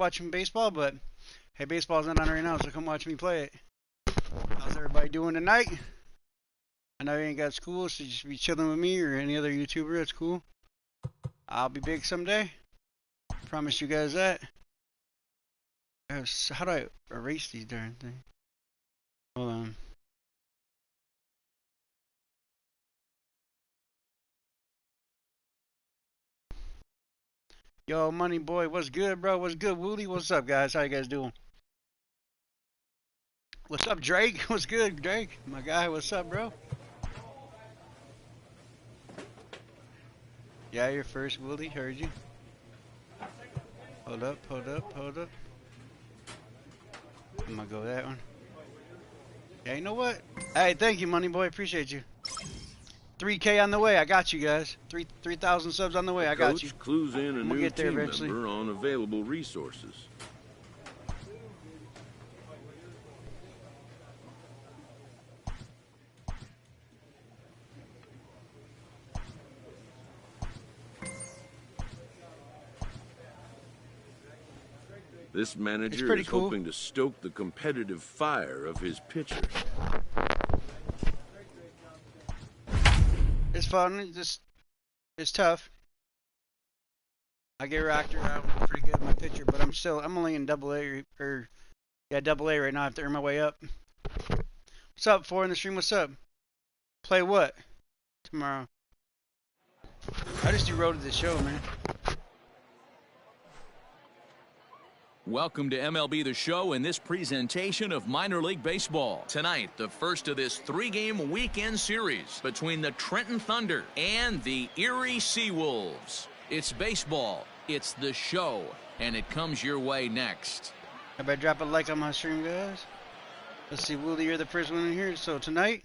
watching baseball, but hey, baseball's not on right now, so come watch me play it. How's everybody doing tonight? I know you ain't got school, so just be chilling with me or any other YouTuber. That's cool. I'll be big someday. Promise you guys that. How do I erase these darn things? Hold on. Yo, Money Boy, what's good, bro? What's good, Woody? What's up, guys? How you guys doing? What's up, Drake? What's good, Drake? My guy, what's up, bro? Yeah, you're first, Woody. Heard you. Hold up, hold up, hold up. I'm gonna go that one. Yeah, you know what? Hey, thank you, Money Boy. Appreciate you. 3K on the way. I got you guys. 3,000 subs on the way. I got you. Coach clues in a new team eventually. member on available resources. This manager is hoping to stoke the competitive fire of his pitchers. It's fun. It's tough. I get rocked around pretty good in my pitcher, but I'm only in double A double A right now. I have to earn my way up. What's up, 4 in the stream? What's up? Play what? Tomorrow. I just do road to the show, man. Welcome to MLB The Show in this presentation of minor league baseball. Tonight, the first of this 3-game weekend series between the Trenton Thunder and the Erie Seawolves. It's baseball, it's the show, and it comes your way next. I better drop a like on my stream, guys. Let's see, Willie, you're the first one in here. So tonight,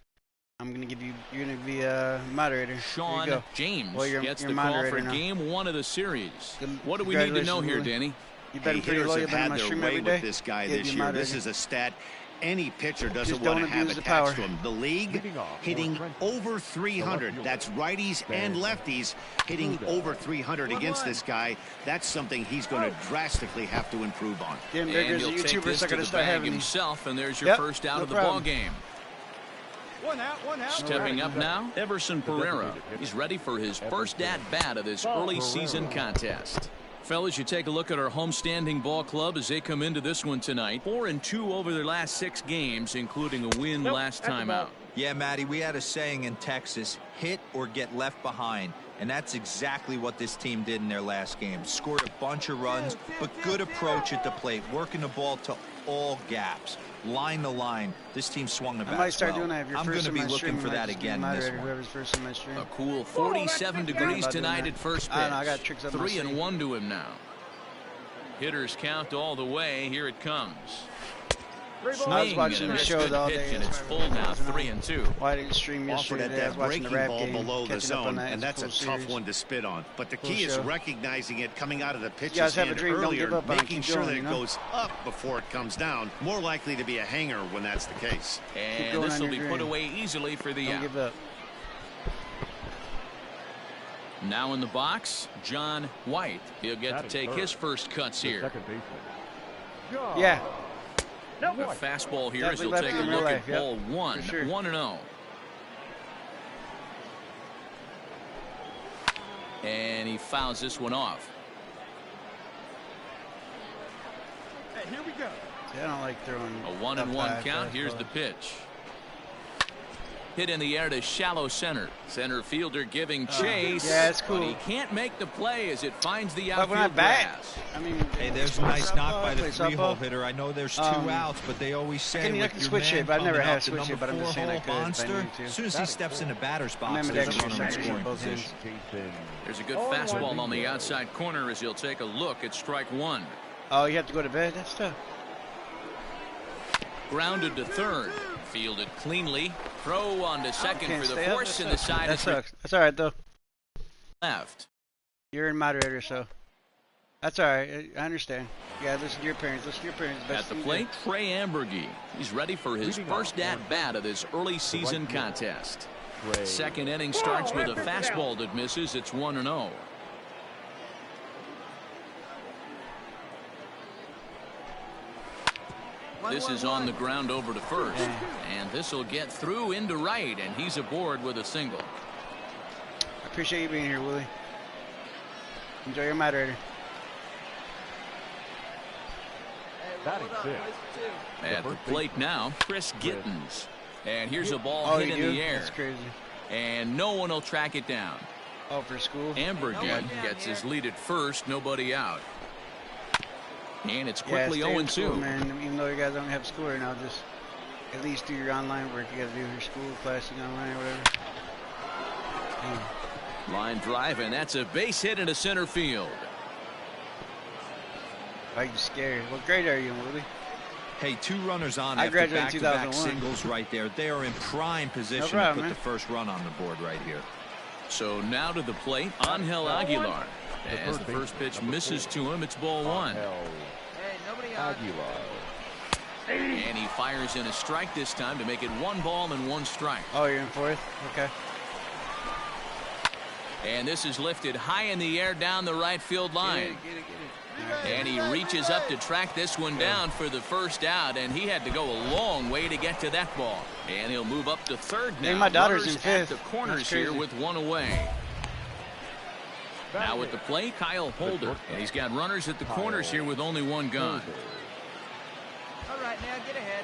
you're gonna be a moderator. Sean James gets the call for game 1 of the series. What do we need to know here, Danny? You've been pretty loyal. You've been on my stream every day. With this guy this year. This is a stat any pitcher doesn't Just want to don't have abuse the attached power. to him. The league hitting over 300. That's righties and lefties hitting over 300 against this guy. That's something he's going to drastically have to improve on. And he'll take this to the bag himself, and there's your first out of the ball game. One out. Stepping up now, Everson Pereira. He's ready for his first at-bat of this early season contest. Fellas, you take a look at our homestanding ball club as they come into this one tonight. 4-2 over their last 6 games, including a win last time out. Yeah, Matty, we had a saying in Texas, hit or get left behind. And that's exactly what this team did in their last game. Scored a bunch of runs, but good approach at the plate, working the ball to all gaps. Line to line, this team swung the bat. I might start doing that. I'm going to be looking for that again in this one. Whoever's first in my stream. A cool 47 degrees tonight at first pitch. I got tricks up my 3-1 to him now. Hitters count all the way. Here it comes. I was watching the show all day. And it's full now, 3-2. Why I didn't stream yesterday? I was watching the rap game. Below the zone, that. and that's a tough one to spit on. But the key is recognizing it coming out of the pitcher's have a hand dream, earlier, making sure that it goes up before it comes down. More likely to be a hanger when that's the case. And this will be put away easily for the out. Give up. Now in the box, John White. He'll get to take his first cuts here. Yeah. A fastball here as he'll take a look at ball 1. 1-0. And he fouls this one off. Hey, here we go. See, I don't like throwing a 1-1 count. Here's the pitch. Hit in the air to shallow center. Center fielder giving chase. Yeah, it's cool. But he can't make the play as it finds the outfield grass. I mean, hey, there's a nice knock by the 3-hole hitter. I know there's 2 outs, but they always say I can switch it, but I've never had to switch it, but I'm just saying I could. Monster. As soon as he steps in the batter's box, there's a runner in scoring position. There's a good fastball on the outside corner as he'll take a look at strike 1. Oh, you have to go to bed? That's tough. Grounded to third. Fielded cleanly. Throw on to second for the force in the side. That sucks. That's all right, though. Left. You're in moderator, so that's all right. I understand. Yeah, listen to your parents. Listen to your parents. At the plate, Trey Ambergy. He's ready for his first at-bat of this early season contest. Second inning starts with a fastball that misses. It's 1-0. This is on the ground over to first. And this will get through into right, and he's aboard with a single. I appreciate you being here, Willie. Enjoy your moderator. At the plate now, Chris Gittens. And here's a ball hit in the air. That's crazy. And no one will track it down. Oh, for school? Ambergen gets his lead at first, nobody out. And it's quickly 0-2. Man, even though you guys don't have school right now, just at least do your online work. You got to do your school classing online or whatever. Line drive, and that's a base hit into center field. Why are you scared? What grade are you in, Willie? Hey, 2 runners on I after graduated in back-to-back 2001. singles right there. They are in prime position problem, to put man. the first run on the board right here. So now to the plate, Angel Aguilar. As the first pitch misses to him, it's ball 1. And he fires in a strike this time to make it 1 ball and 1 strike. Oh, you're in 4th? Okay. And this is lifted high in the air down the right field line. Get it. And he reaches up to track this one down for the first out, and he had to go a long way to get to that ball. And he'll move up to third now. Hey, my daughter's Runners in 5th. at the corners here with 1 away. Now at the plate, Kyle Holder. And he's got runners at the corners here with only 1 gun. All right, now get ahead.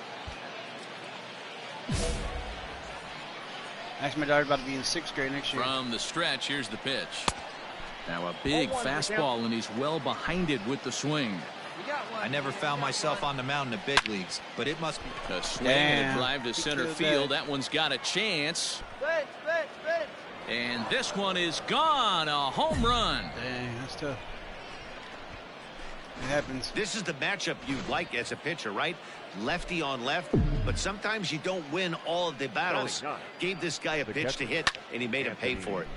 Actually, my daughter's about to be in 6th grade next year. From the stretch, here's the pitch. Now a big fastball, and he's well behind it with the swing. I never found myself on the mound in the big leagues, but it must be. A swing and a drive to center field. That one's got a chance. And this one is gone. A home run. Dang, that's tough. It happens. This is the matchup you like as a pitcher, right? Lefty on left, but sometimes you don't win all of the battles. Gave this guy a pitch to hit, and he made him pay for it.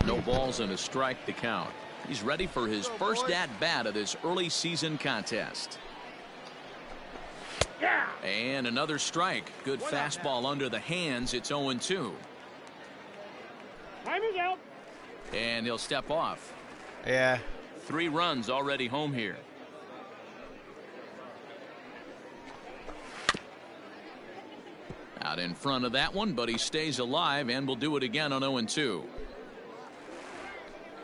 No balls and a strike to count. He's ready for his first at-bat of this early season contest. And another strike. Good fastball under the hands. It's 0-2. And he'll step off. Yeah. 3 runs already home here. Out in front of that one, but he stays alive and will do it again on 0-2.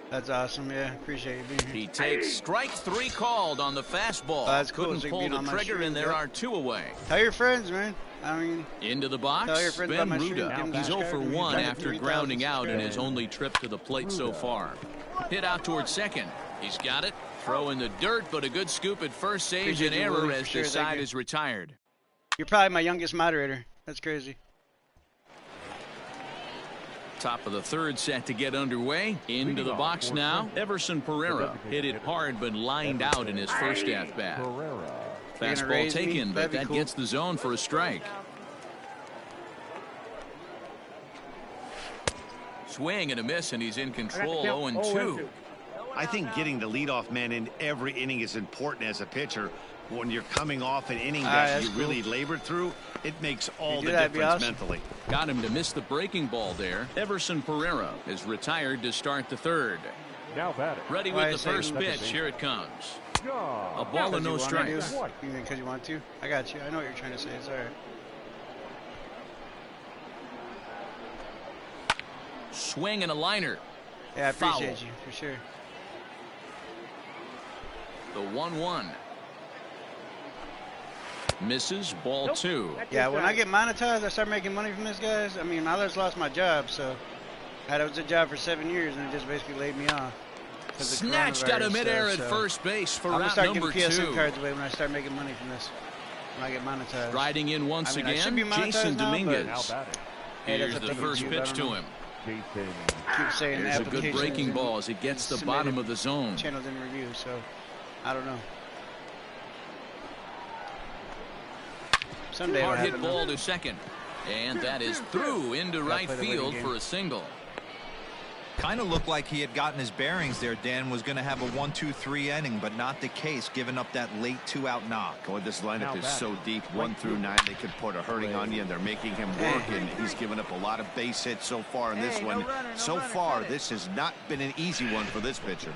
That's awesome. Yeah, appreciate you being here. He takes strike 3 called on the fastball. That's cool. Couldn't So you pull being the on my trigger, stream, and there yep. are 2 away. Tell your friends, man. I mean, Into the box, tell your friends Ben about my stream. Ruda. Give them He's 0 for subscribe. 1 Try to after 3,000 grounding out in his subscribers. only trip to the plate so far. Hit out towards second. He's got it. Throw in the dirt, but a good scoop at first saves Appreciate an you, error Willie, as for sure. the Thank side you. is retired. You're probably my youngest moderator. That's crazy. Top of the third set to get underway. Into the box now. Everson Pereira hit it hard but lined out in his first at-bat. Fastball raise me? taken, but That'd be that cool. gets the zone for a strike. Swing and a miss, and he's in control. 0-2. I think getting the leadoff man in every inning is important as a pitcher. When you're coming off an inning that that's you really labored through, it makes all do the that, it'd be difference awesome. mentally. Got him to miss the breaking ball there. Everson Pereira is retired to start the third. Now batting. Ready Why with is the it first nothing? pitch. Here it comes. A Yeah. ball and no Because you wanna strikes. do? You mean because you want to? I got you. I know what you're trying to say. It's all right. Swing and a liner. Yeah, I Foul. appreciate you for sure. The 1-1. Misses, ball 2. Yeah, when I get monetized, I start making money from this, guys. I mean, I just lost my job, so I was a job for 7 years, and it just basically laid me off. 'cause of Snatched out of coronavirus midair stuff, at so first base for I'm gonna route start number giving PSN 2. cards away when I start making money from this. When I get monetized. Riding in once I mean, I should again, be monetized Jason now, but- Dominguez. Now batting. Hey, that's Here's a the thing first with you, I pitch don't to know. him. Jason. Keep saying There's a good applications breaking and ball as it gets the submitted bottom of the zone. Channels in review, so I don't know. Someday it'll Hard hit happen, ball though. to second. And that is through into right play the waiting field game. for a single. Kind of looked like he had gotten his bearings there. Dan was going to have a 1-2-3 inning, but not the case, giving up that late 2-out knock. Boy, this lineup Now is batting. so deep, 1 through 9, they could put a hurting on you, and they're making him work, and he's given up a lot of base hits so far in this Hey, no one. runner, no So runner, far, cut it. this has not been an easy one for this pitcher.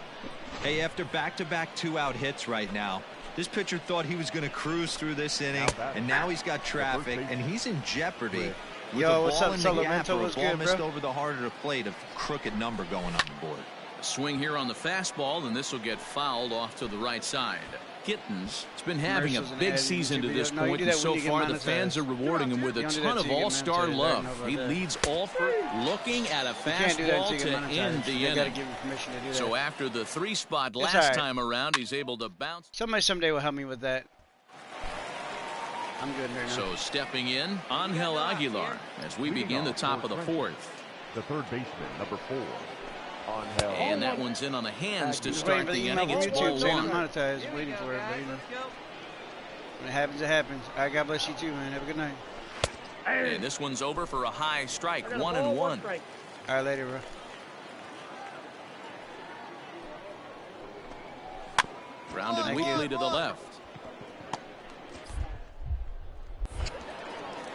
Hey, after back-to-back 2-out hits right now, This pitcher thought he was going to cruise through this inning, and now he's got traffic, and he's in jeopardy. With Yo, a what's ball up, in the Sullivan? gap or a What's ball good, missed bro? over the heart of the plate, a crooked number going on the board. Swing here on the fastball, and this will get fouled off to the right side. Gittins has been having a big season to this point, and so far the fans are rewarding him with a ton of all-star love. He leads Alford, looking at a fastball to end the inning. So after the 3-spot last time around, he's able to bounce. Somebody someday will help me with that. I'm good right now. So stepping in, Angel Aguilar, as we begin the top of the 4th. The third baseman, number 4. And that one's in on the hands to start the inning. It's ball I'm 1. monetized, waiting for it, but you know. When it happens, it happens. All right, God bless you too, man. Have a good night. And this one's over for a high strike, 1-1. All right, later, bro. Grounded weakly to the left.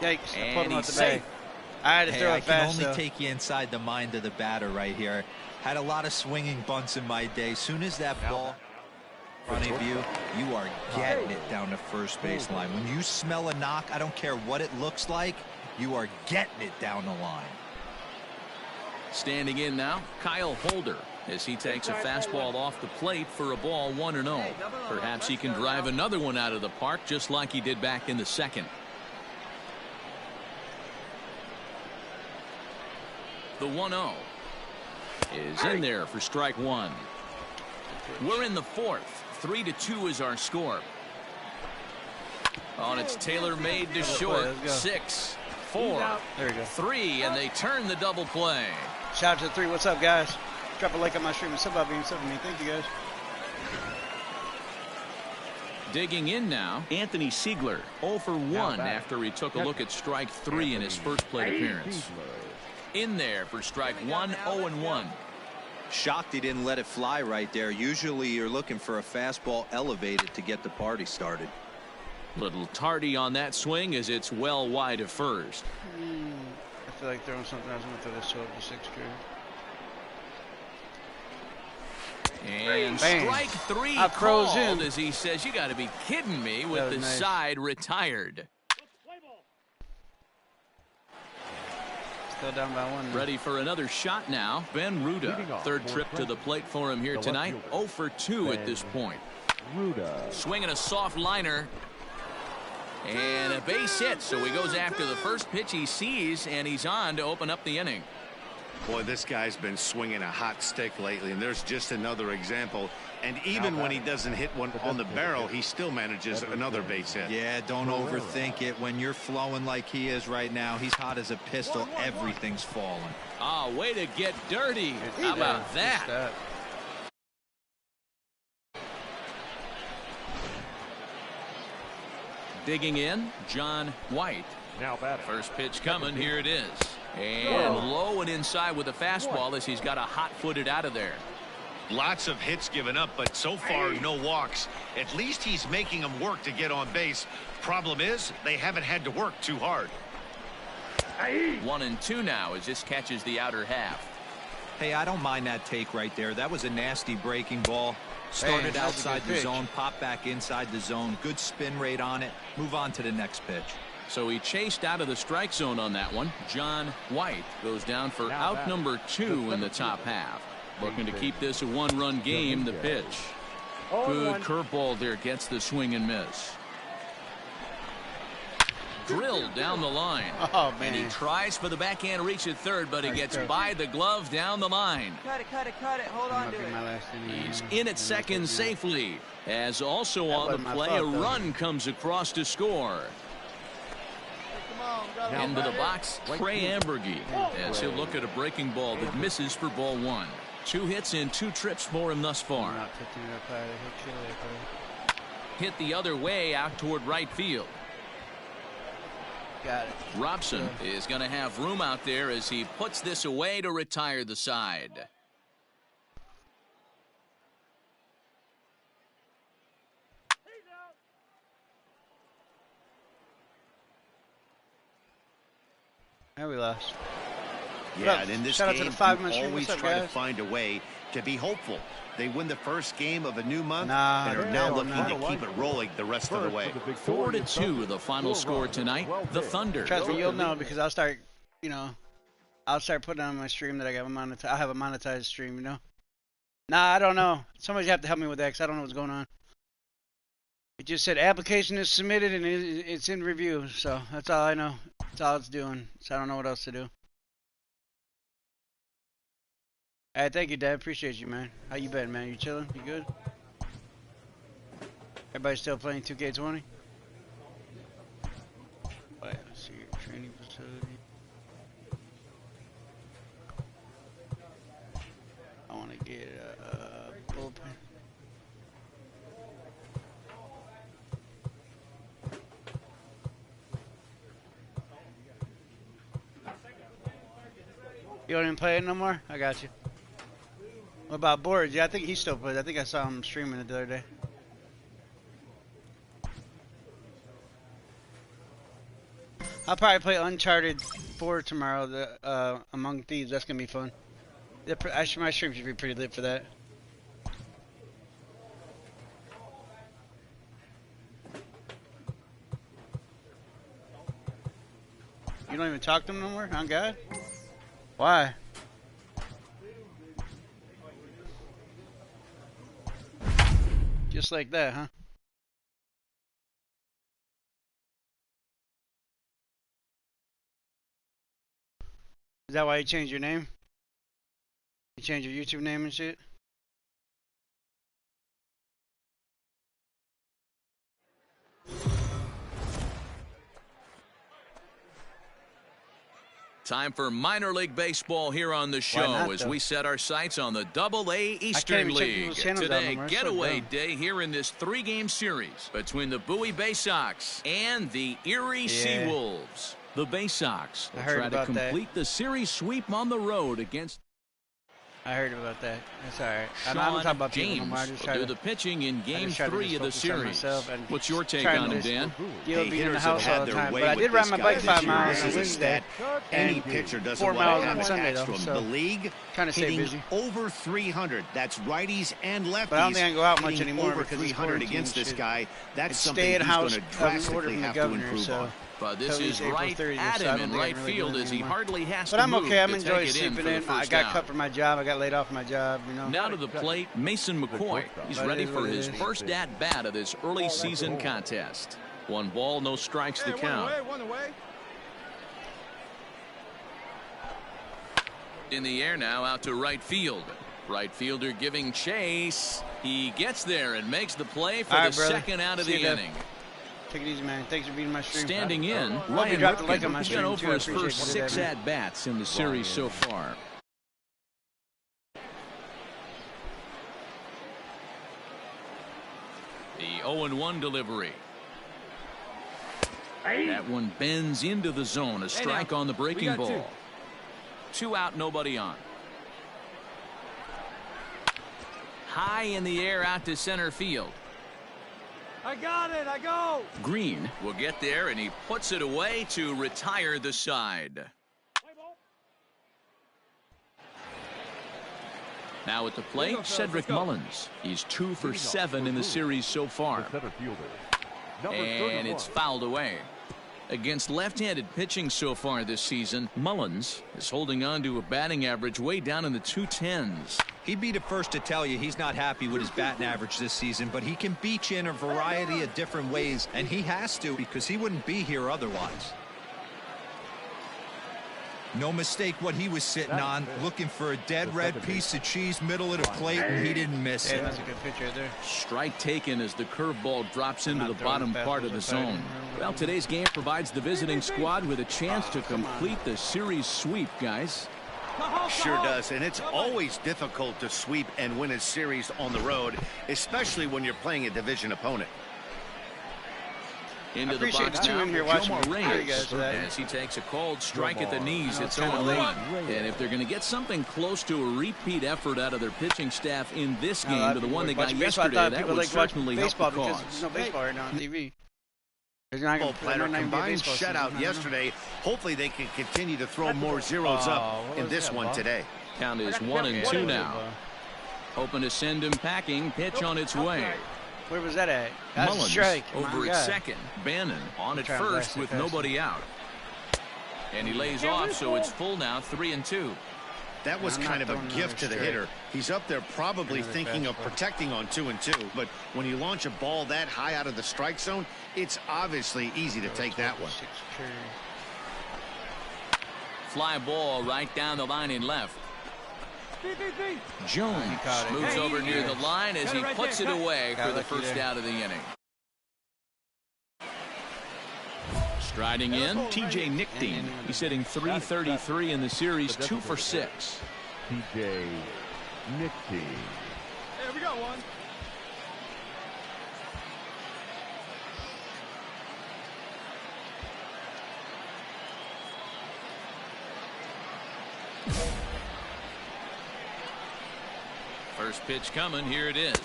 Yikes, I And pulled him out he's the bag. safe. I had to throw I it can fast, only though. take you inside the mind of the batter right here. Had a lot of swinging bunts in my day. Soon as that ball in front of you, you are getting it down the first baseline. When you smell a knock, I don't care what it looks like, you are getting it down the line. Standing in now, Kyle Holder, as he takes a fastball off the plate for a ball 1-0. Perhaps he can drive another one out of the park just like he did back in the second. The 1-0 is in there for strike 1. We're in the 4th. 3-2 is our score. Oh, and it's tailor-made to short. 6, 4, There we go. 3, and they turn the double play. Shout out to the 3. What's up, guys? Drop a like on my stream and sub out being sub to me. Thank you, guys. Digging in now, Anthony Siegler, 0 for 1 after he took a look at strike 3 in his first plate appearance. In there for strike 1, 0-1. Shocked he didn't let it fly right there. Usually you're looking for a fastball elevated to get the party started. Little tardy on that swing as it's well wide of first. I feel like throwing something else. I'm going to throw this 12 to 6 crew. And Bang. strike 3 I froze called in. as he says, you got to be kidding me, with the nice. side retired. Still down by 1. Ready for another shot now. Ben Ruda, third trip to the plate for him here tonight. 0 for 2 at this point. Swinging a soft liner. And a base hit, so he goes after the first pitch he sees, and he's on to open up the inning. Boy, this guy's been swinging a hot stick lately, and there's just another example. And even when he doesn't hit one on the barrel, he still manages another base hit. Yeah, don't overthink it. When you're flowing like he is right now, he's hot as a pistol. Everything's falling. Oh, way to get dirty. How about that? Digging in, John White. Now batting. First pitch coming, here it is. And low and inside with a fastball as he's got a hot-footed out of there. Lots of hits given up, but so far no walks. At least he's making them work to get on base. Problem is, they haven't had to work too hard. 1-2 now as this catches the outer half. Hey, I don't mind that take right there. That was a nasty breaking ball. Started that was a outside good the pitch. zone, popped back inside the zone. Good spin rate on it. Move on to the next pitch. So he chased out of the strike zone on that one. John White goes down for out number 2 in the top half. Looking to keep this a 1-run game. The pitch. Good curveball there, gets the swing and miss. Drilled down the line. Oh, man. And he tries for the backhand reach at third, but he gets by the glove down the line. Cut it. Hold on to it. He's in at second safely. As also on the wasn't my play, fault, a though. run comes across to score. Come on, Into the box, Trey Ambergy, as he'll look at a breaking ball that misses for ball 1. 2 hits in 2 trips for him thus far. Hit the other way out toward right field. Got it. Robson is going to have room out there as he puts this away to retire the side. And we lost. Yeah, and in this Shout out game, to the 5 you month stream. always What's up, try to guys? find a way to be hopeful. They win the first game of a new month Nah, and are now looking to keep it rolling the rest of the way. 4-2, the final score tonight. The Thunder. Trust me, you'll know because I'll start, you know, I'll start putting on my stream that I got monetized. I have a monetized stream, you know. Nah, I don't know. Somebody have to help me with that because I don't know what's going on. It just said application is submitted and it's in review. So that's all I know. That's all it's doing. So I don't know what else to do. All right, thank you, Dad. Appreciate you, man. How you been, man? You chilling? You good? Everybody still playing 2K20? Alright, let's see your training facility. I want to get a bullpen. You don't even play it no more? I got you. What about boards? Yeah, I think he still plays. I think I saw him streaming it the other day. I'll probably play Uncharted 4 tomorrow, the Among Thieves. That's gonna be fun. My stream should be pretty lit for that. You don't even talk to him no more? On God? Why? Just like that, huh? Is that why you changed your name? You changed your YouTube name and shit? Time for minor league baseball here on the show as we set our sights on the AA Eastern League. Today, getaway day here in this 3-game series between the Bowie Bay Sox and the Erie Seawolves. The Bay Sox will try to complete the series sweep on the road against... I heard about that. That's all right. I don't talk about James people no more. I just will do the pitching in Game 3 of the series. What's your take on him, Dan? You'll be in the house all the time. But I did ride my bike 5 miles on Wednesday. Any pitcher doesn't 4 miles on want Sunday, though. from So the league, trying to stay busy. over 300. That's righties and lefties. But I don't think I can go out much hitting anymore over because 300 against this guy. That's something stay at he's house going to drastically from the have to governor, improve on. But this is right at him in right field as he hardly has to move. But I'm okay. I'm to enjoying take it sleeping in. I got cut from my job. I got laid off from my job. You know. Now to the plate, Mason McCoy. He's ready for his first at-bat of this early season contest. 1 ball, no strikes to count. One away. In the air now, out to right field. Right fielder giving chase. He gets there and makes the play for the second out of the inning. Take it easy, man. Thanks for being my stream. Standing in, Ryan Ripken. He's got over his first 6 at-bats in the series so far. The 0-1 delivery. That one bends into the zone. A strike on the breaking ball. 2 out, nobody on. High in the air out to center field. I got it. I go. Green will get there, and he puts it away to retire the side. Now at the plate, Cedric Mullins. He's 2 for 7 in the series so far. And it's fouled away. Against left-handed pitching so far this season, Mullins is holding on to a batting average way down in the 210s. He'd be the first to tell you he's not happy with his batting average this season, but he can beat you in a variety of different ways, and he has to because he wouldn't be here otherwise. No mistake what he was sitting on, looking for a dead red piece of cheese middle of the plate, and he didn't miss it. That's a good pitch right there. Strike taken as the curveball drops into the bottom part of the zone. Well, today's game provides the visiting squad with a chance to complete the series sweep, guys. Sure does, and it's always difficult to sweep and win a series on the road, especially when you're playing a division opponent. Into the box now, Jomar Reyes, as he takes a called strike at the knees. It's 0-1. And if they're going to get something close to a repeat effort out of their pitching staff in this game to the one they got yesterday, that would certainly help the cause. There's no baseball right now on TV. Ball platter combined shutout yesterday. Hopefully they can continue to throw more zeros up in this one today. Count is 1-2 now. Hoping to send him packing. Pitch on its way. Where was that at? That's Mullins a strike. over at second. Bannon on at first with nobody out. And he lays off, so it's full now, 3-2. That was kind of a gift to the hitter. He's up there probably thinking of protecting on 2-2, but when you launch a ball that high out of the strike zone, it's obviously easy to take that one. Fly ball right down the line in left. Jones moves over near the line as he puts it away for the first out of the inning. Striding in, T.J. Nickdean. He's hitting .333 in the series, 2 for 6. T.J. Nickdean. There we go, one. First pitch coming, here it is.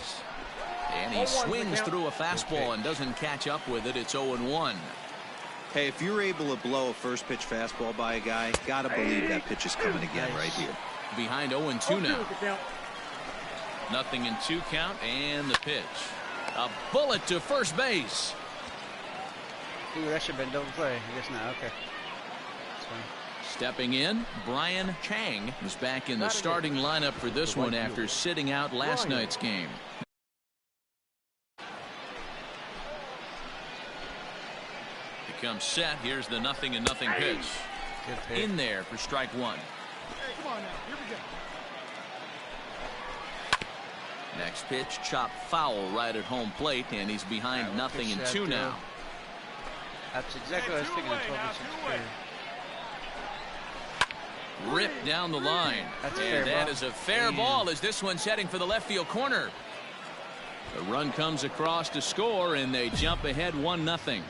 And he swings through a fastball and doesn't catch up with it. It's 0-1. Hey, if you're able to blow a first pitch fastball by a guy, gotta believe that pitch is coming again right here. Behind 0-2 now. 0-2 count, and the pitch. A bullet to first base. Ooh, that should have been double play. I guess not. Okay. That's fine. Stepping in, Brian Chang is back in the starting lineup for this one after sitting out last night's game. Becomes set. Here's the 0-0 pitch. In there for strike one. Hey, come on now. Here we go. Next pitch, chopped foul right at home plate, and he's behind 0-2 now. That's exactly what I was thinking. 12-6. Ripped down the line. And that is a fair ball as this one's heading for the left field corner. The run comes across to score, and they jump ahead 1-0.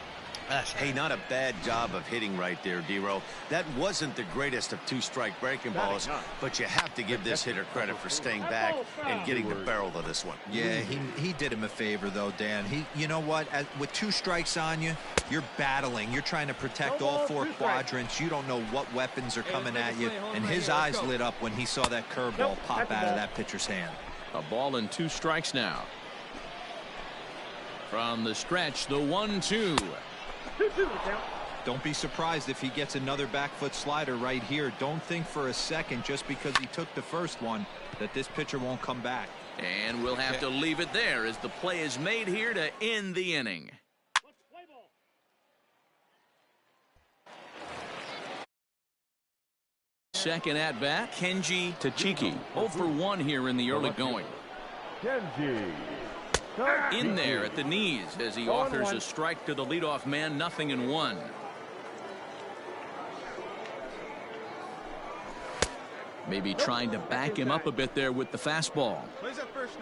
Hey, not a bad job of hitting right there, D-Row. That wasn't the greatest of two-strike breaking balls, but you have to give this hitter credit for staying back and getting the barrel of this one. Yeah, he did him a favor, though, Dan. You know what? With 2 strikes on you, you're battling. You're trying to protect all 4 quadrants. You don't know what weapons are coming at you, and his eyes lit up when he saw that curveball pop out of that pitcher's hand. A ball and 2 strikes now. From the stretch, the 1-2. Don't be surprised if he gets another back foot slider right here. Don't think for a second, just because he took the first one, that this pitcher won't come back. And we'll have to leave it there as the play is made here to end the inning. Second at bat, Kenji Tachiki. 0 for 1 here in the early going. Kenji. In there at the knees as he offers a strike to the leadoff man, 0-1. Maybe trying to back him up a bit there with the fastball.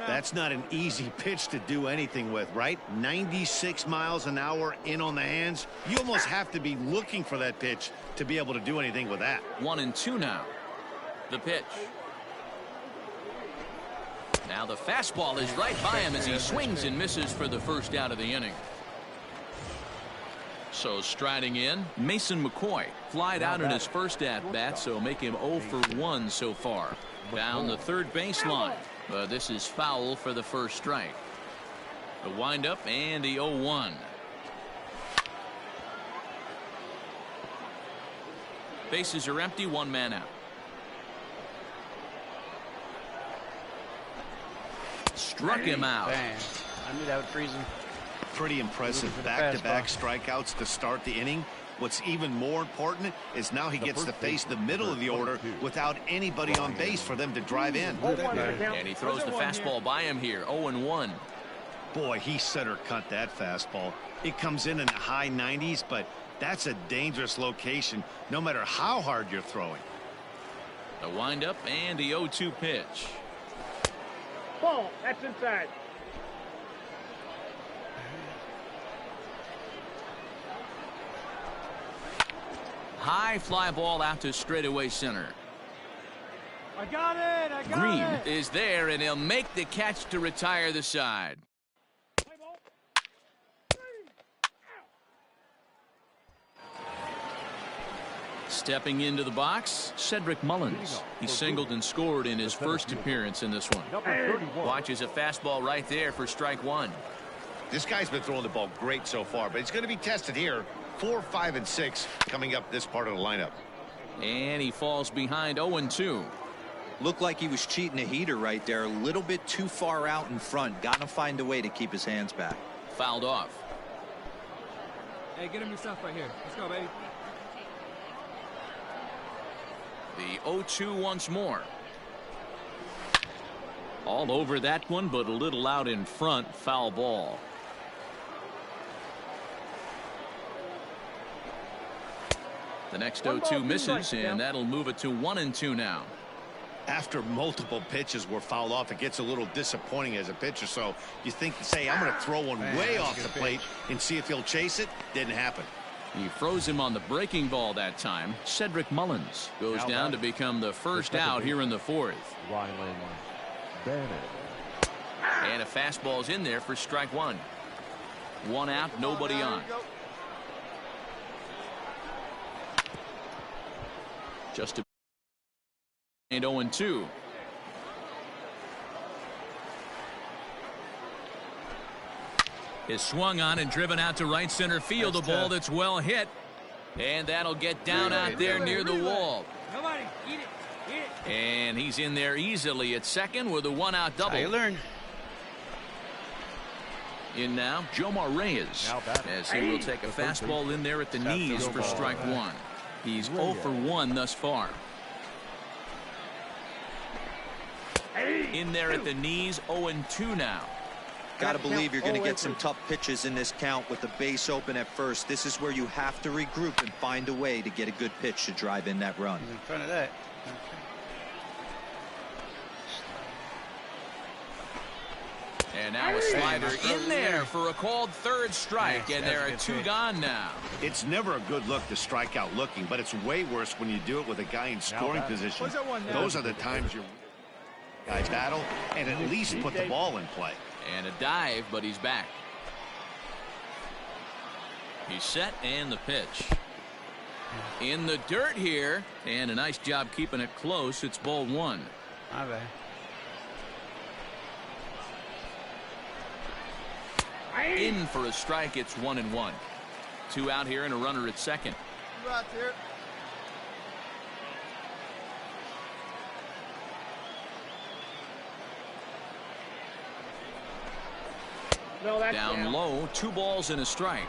That's not an easy pitch to do anything with, right? 96 miles an hour in on the hands. You almost have to be looking for that pitch to be able to do anything with that. 1-2 now. The pitch. Now the fastball is right by him as he swings and misses for the first out of the inning. So striding in, Mason McCoy flied out in his first at bat, so make him 0 for 1 so far. Down the third baseline. This is foul for the first strike. The windup and the 0-1. Bases are empty, 1 man out. Struck him out. Bang. I knew that would freeze him. Pretty impressive back-to-back strikeouts to start the inning. What's even more important is now he gets to face the middle of the order without anybody on base for them to drive in. And he throws the fastball by him here, 0-1. Boy, he center cut that fastball. It comes in the high 90s, but that's a dangerous location no matter how hard you're throwing. The windup and the 0-2 pitch. Ball, that's inside. High fly ball out to straightaway center. I got it. I got Green it. is there, and he'll make the catch to retire the side. Stepping into the box, Cedric Mullins. He singled and scored in his first appearance in this one. Watches a fastball right there for strike one. This guy's been throwing the ball great so far, but he's going to be tested here. 4, 5, and 6 coming up this part of the lineup. And he falls behind 0-2. Looked like he was cheating a heater right there. A little bit too far out in front. Got to find a way to keep his hands back. Fouled off. Hey, get him yourself right here. Let's go, baby. The 0-2 once more. All over that one, but a little out in front. Foul ball. The next 0-2 misses, and that'll move it to 1-2 now. After multiple pitches were fouled off, it gets a little disappointing as a pitcher. So you think, say, I'm going to throw one way off the plate and see if he'll chase it. Didn't happen. He froze him on the breaking ball that time. Cedric Mullins goes down to become the first out here in the fourth. Rylan Bennett. And a fastball's in there for strike one. One out, nobody on. Just a 0-2. Is swung on and driven out to right center field. A ball that's well hit. And that'll get down out there near the wall. Nobody, eat it. And he's in there easily at second with a one-out double. How you learn. In now, Jomar Reyes, as he will take a fastball in there at the knees for strike one. He's 0 for 1 thus far. In there at the knees, 0-2 now. Got to believe you're going to get some tough pitches in this count with the base open at first. This is where you have to regroup and find a way to get a good pitch to drive in that run. He's in front of that. And now a slider in there for a called third strike, and there are two gone now. It's never a good look to strike out looking, but it's way worse when you do it with a guy in scoring position. Those are the times you guys battle and at least put the ball in play. And a dive, but he's back. He's set, and the pitch. In the dirt here, and a nice job keeping it close. It's ball one. My bad. In for a strike. It's 1-1. Two out here and a runner at second. No, that's Down low, 2 balls and a strike.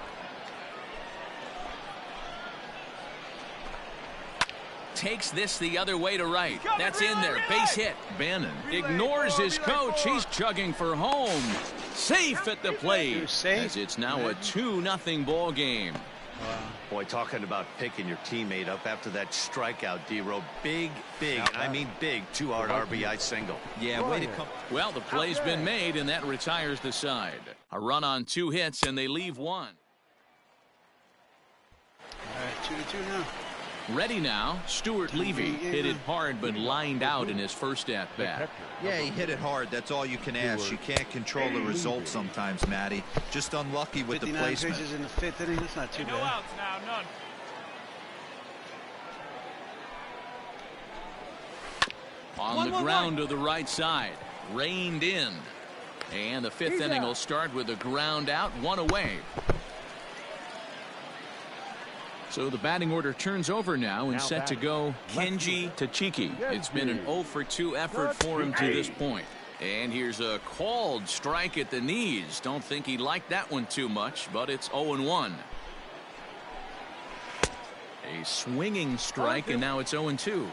Takes this the other way to right. That's in there. Base hit. Bannon ignores his coach. He's chugging for home. Safe at the plate. As it's now a 2-0 ball game. Boy, talking about picking your teammate up after that strikeout, D-Row. Big, I mean big, 2-hard RBI single. Yeah, way to come. Well, the play's been made, and that retires the side. A run on 2 hits, and they leave 1. All right, 2-2 now. Ready now, Stuart Levy hit it hard but lined out in his first at-bat. Yeah, he hit it hard. That's all you can ask. You can't control the result sometimes, Matty. Just unlucky with the 59 placement. pitches in the 5th inning. That's not too no bad. outs now, none. On the ground to the right side. Reined in. And the 5th inning will start with a ground out, 1 away. So the batting order turns over now and set to go Kenji Tachiki. It's been an 0 for 2 effort for him to this point. And here's a called strike at the knees. Don't think he liked that one too much, but it's 0-1. A swinging strike, and now it's 0-2.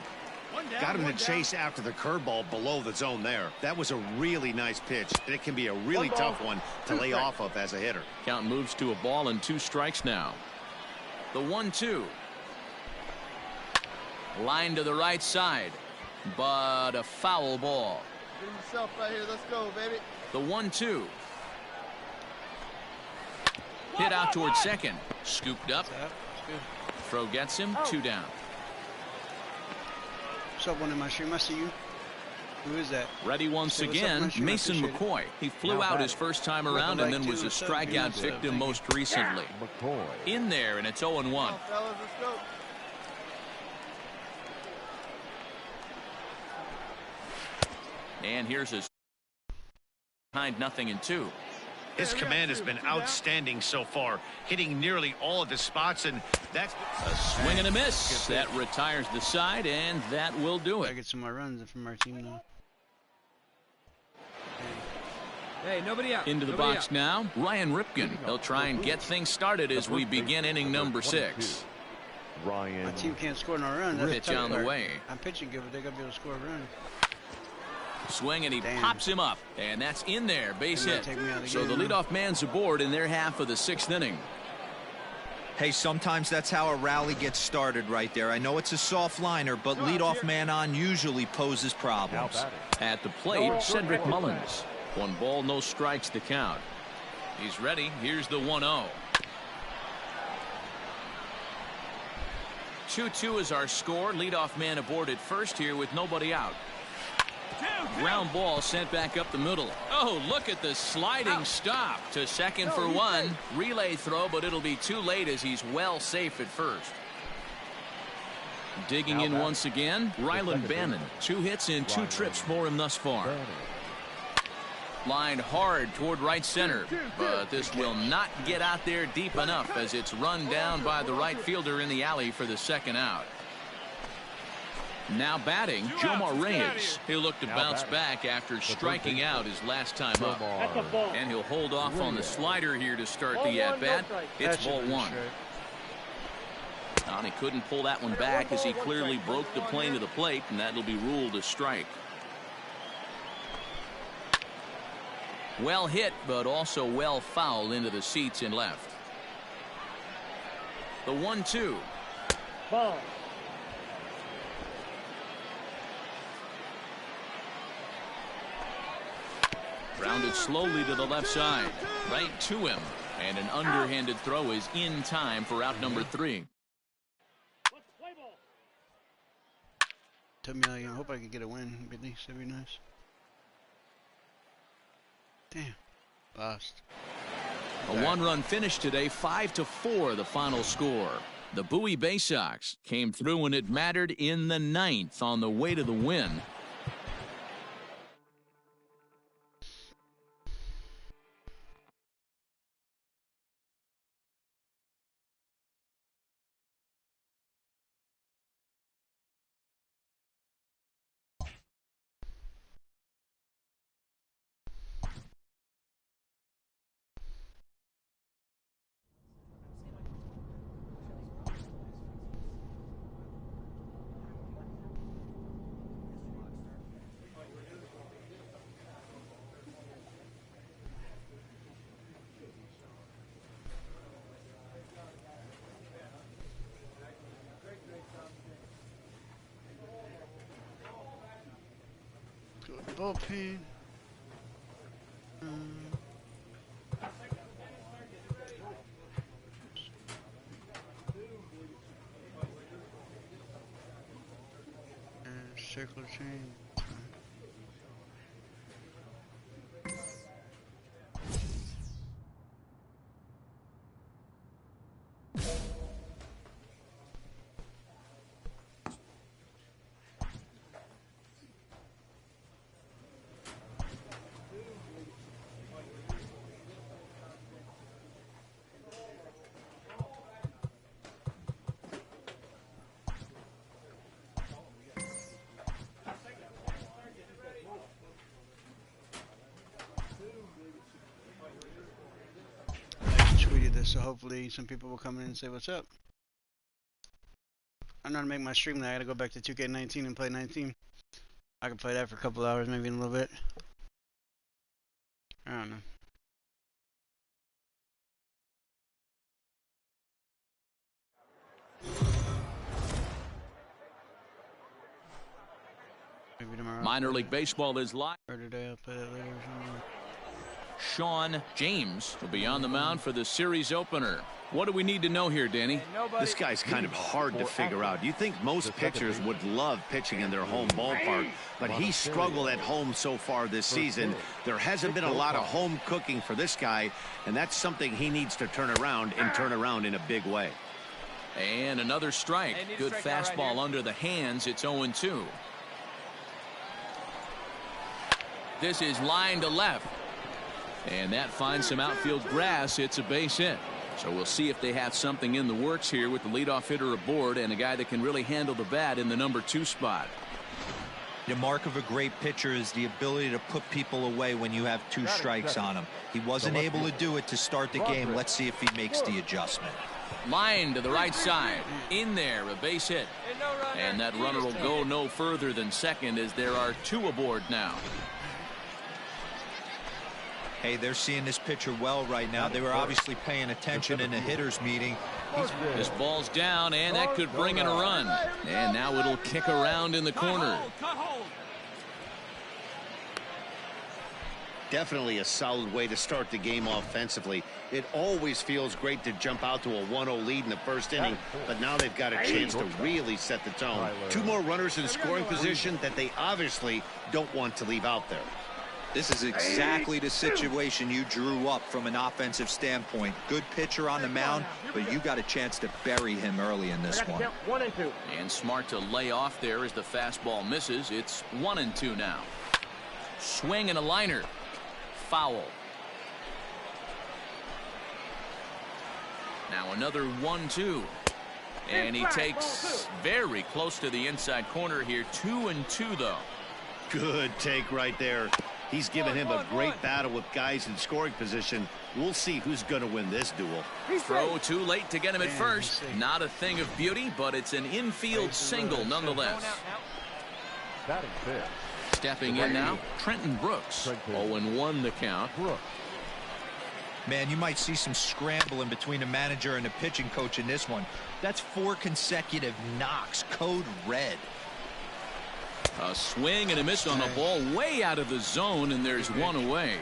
Got him to chase after the curveball below the zone there. That was a really nice pitch, and it can be a really tough one to lay off of as a hitter. Count moves to a ball and 2 strikes now. The 1-2. Line to the right side, but a foul ball. Get yourself right here. Let's go, baby. The 1-2. Hit out towards second. Scooped up. Throw gets him. 2 down. What's up, one in my stream? I see you. Who is that? Ready once again, Mason McCoy. He flew out his first time around and then was a strikeout victim most recently. In there, and it's 0-1. And here's his behind 0-2. His command has been outstanding so far, hitting nearly all of the spots, and that's a swing and a miss. That retires the side, and that will do it. I get some more runs from our team now. Hey, nobody out. Into the box now, Ryan Ripken. He'll try and get things started as we begin inning number 6. Ryan. My team can't score no run. That's Pitch on the way. I'm pitching good, but they got to be able to score a run. Swing, and he Damn. pops him up, and that's in there, base hit. So the game. leadoff man's aboard in their half of the 6th inning. Hey, sometimes that's how a rally gets started right there. I know it's a soft liner, but leadoff man on usually poses problems. At the plate, Cedric Mullins. 1 ball, no strikes to count. He's ready. Here's the 1-0. 2-2 is our score. Leadoff man aboard at first here with nobody out. Ground ball sent back up the middle. Oh, look at the sliding stop to second for 1. Relay throw, but it'll be too late as he's well safe at first. Digging in once again, Ryland Bannon. 2 hits and 2 trips for him thus far. Lined hard toward right center, but this will not get out there deep enough as it's run down by the right fielder in the alley for the 2nd out. Now batting, Jomar Reyes. He'll look to bounce back after striking out his last time up. And he'll hold off on the slider here to start the at-bat. It's ball 1. And he couldn't pull that one back as he clearly broke the plane of the plate, and that'll be ruled a strike. Well hit, but also well fouled into the seats in left. The 1-2. Ball. Grounded slowly to the left side, right to him, and an underhanded throw is in time for out number 3. Took me like, I hope I could get a win. At least that'd be nice. Damn, lost. A 1-run finish today, 5-4 the final score. The Bowie Bay Sox came through when it mattered in the 9th on the way to the win. Bullpen. Circle chain. So hopefully some people will come in and say what's up. I'm not gonna make my stream now. I gotta go back to 2K19 and play 19. I can play that for a couple hours, maybe in a little bit. I don't know. Maybe tomorrow. Minor League Baseball is live. Or today I'll play that later or something. Sean James will be on the mound for the series opener. What do we need to know here, Danny? This guy's kind of hard to figure out. You think most pitchers would love pitching in their home ballpark, but he struggled at home so far this season. There hasn't been a lot of home cooking for this guy, and that's something he needs to turn around in a big way. And another strike. Good fastball under the hands. It's 0-2. This is line to left. And that finds some outfield grass. It's a base hit. So we'll see if they have something in the works here with the leadoff hitter aboard and a guy that can really handle the bat in the number 2 spot. The mark of a great pitcher is the ability to put people away when you have 2 strikes on him. He wasn't able to do it to start the game. Let's see if he makes the adjustment. Line to the right side. In there, a base hit. And that runner will go no further than second as there are 2 aboard now. Hey, they're seeing this pitcher well right now. They were obviously paying attention in the hitters meeting. This ball's down, and that could bring in a run. And now it'll kick around in the corner. Definitely a solid way to start the game offensively. It always feels great to jump out to a 1-0 lead in the first inning, but now they've got a chance to really set the tone. 2 more runners in scoring position that they obviously don't want to leave out there. This is exactly the situation you drew up from an offensive standpoint. Good pitcher on the mound, but you got a chance to bury him early in this one. 1 and 2. And smart to lay off there as the fastball misses. It's 1 and 2 now. Swing and a liner. Foul. Now another 1-2. And he takes very close to the inside corner here. 2 and 2 though. Good take right there. He's given him a great battle with guys in scoring position. We'll see who's going to win this duel. Throw too late to get him at first. Not a thing of beauty, but it's an infield single nonetheless. Batting fifth. Stepping in now, Trenton Brooks. 0-1 the count. Man, you might see some scrambling between the manager and the pitching coach in this one. That's 4 consecutive knocks. Code red. A swing and a miss on a ball way out of the zone, and there's 1 away.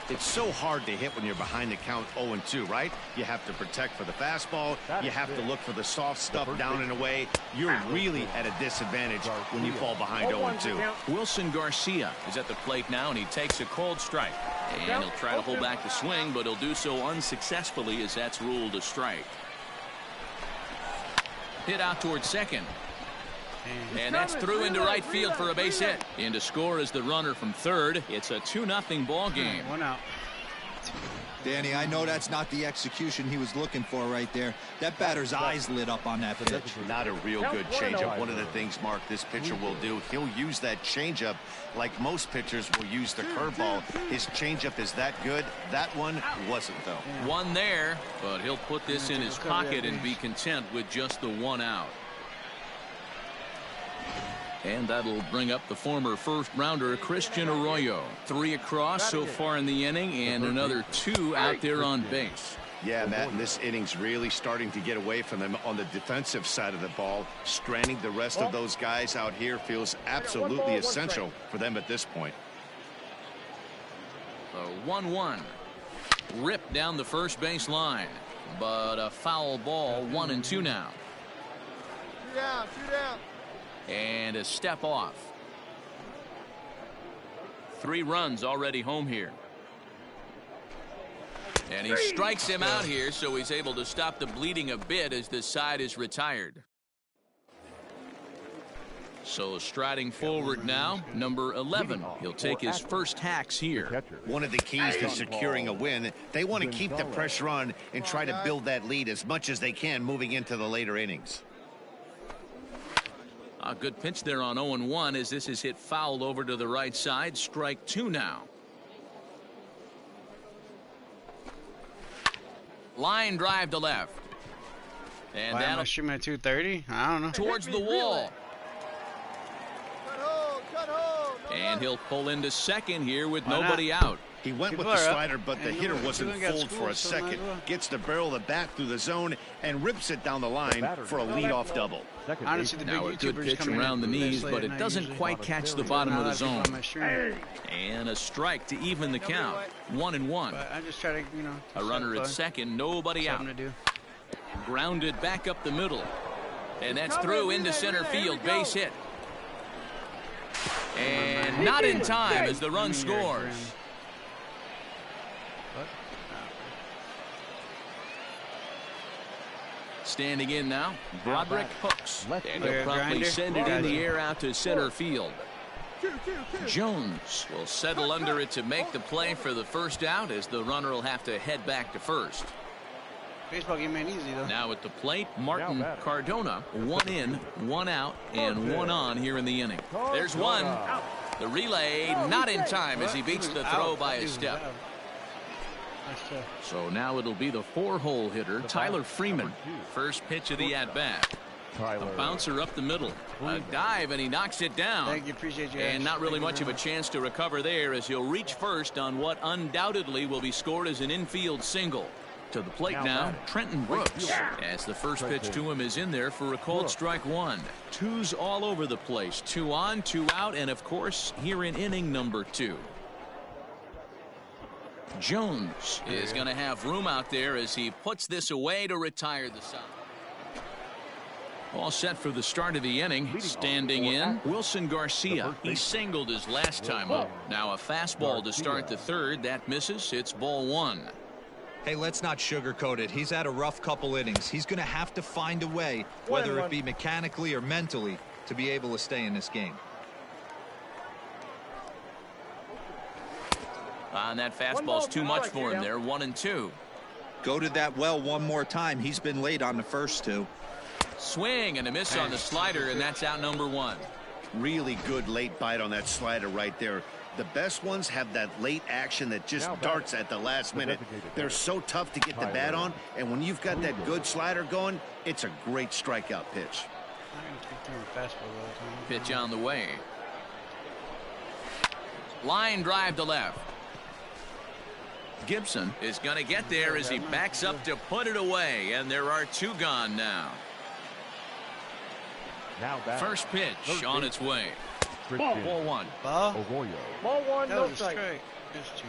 It's so hard to hit when you're behind the count 0-2, right? You have to protect for the fastball. You have to look for the soft stuff down and away. You're really at a disadvantage when you fall behind 0-2. Wilson Garcia is at the plate now, and he takes a cold strike. And he'll try to hold back the swing, but he'll do so unsuccessfully as that's ruled a strike. Hit out towards second. And that's through into right field for a base hit. In to score is the runner from third. It's a 2-0 ball game. 1 out. Danny, I know that's not the execution he was looking for right there. That batter's eyes lit up on that pitch. Not a real good changeup. One of the things, Mark, this pitcher will do, he'll use that changeup like most pitchers will use the curveball. His changeup is that good. That one wasn't, though. 1 there, but he'll put this in his pocket and be content with just the 1 out. And that'll bring up the former first-rounder Christian Arroyo. 3 across so far in the inning, and another 2 out there on base. Yeah, Matt, and this inning's really starting to get away from them on the defensive side of the ball. Stranding the rest of those guys out here feels absolutely essential for them at this point. The 1-1. Ripped down the first base line, but a foul ball. 1 and 2 now. 2 down, 2 down. And a step off. 3 runs already home here. And he strikes him out here, so he's able to stop the bleeding a bit as this side is retired. So striding forward now, number 11. He'll take his first hacks here. One of the keys to securing a win, they want to keep the pressure on and try to build that lead as much as they can moving into the later innings. A good pitch there on 0-1 as this is hit foul over to the right side. Strike 2 now. Line drive to left. And Why am I shooting at 230? I don't know. Towards the wall. Cut hole. And he'll pull into second here with nobody out. He went People with the are up. slider, but the And hitter you wasn't got fooled for a school, so might second. as well. Gets the barrel of the bat through the zone and rips it down the line for a leadoff double. Honestly, the big Now a good YouTubers pitch come in around the this knees, late but at it night doesn't usually. quite catch the bottom of the zone. And a strike to even the count. 1-1. But I just try to, you know. A runner at second, nobody out. Something to do. Grounded back up the middle. And that's through into center field. Base hit. And not in time as the run scores. Standing in now, Broderick hooks. And he'll promptly send it in the air out to center field. Jones will settle under it to make the play for the first out, as the runner will have to head back to first. Baseball game ain't easy, though. Now at the plate, Martin Cardona. 1 in, 1 out, and 1 on here in the inning. There's one. The relay not in time as he beats the throw by a step. So now it'll be the 4-hole hitter, Tyler Freeman. First pitch of the at-bat. A bouncer up the middle. A dive, and he knocks it down. Thank you. Appreciate you. And not really much of a chance to recover there, as he'll reach first on what undoubtedly will be scored as an infield single. To the plate now, Trenton Brooks, as the first pitch to him is in there for a called strike 1. Twos all over the place. 2 on, 2 out, and of course, here in inning number 2. Jones is going to have room out there as he puts this away to retire the side. All set for the start of the inning. Standing in, Wilson Garcia. He singled his last time up. Now a fastball to start the third. That misses. It's ball 1. Hey, let's not sugarcoat it. He's had a rough couple innings. He's going to have to find a way, whether it be mechanically or mentally, to be able to stay in this game. And that fastball's too much for him there. 1-2. Go to that well one more time. He's been late on the first 2. Swing and a miss on the slider, and that's out number 1. Really good late bite on that slider right there. The best ones have that late action that just darts at the last minute. They're so tough to get the bat on, and when you've got that good slider going, it's a great strikeout pitch. Pitch on the way. Line drive to left. Gibson is going to get there as he backs up to put it away, and there are 2 gone now. First pitch on its way. Ball 1. Ball 1, no strike. That's 2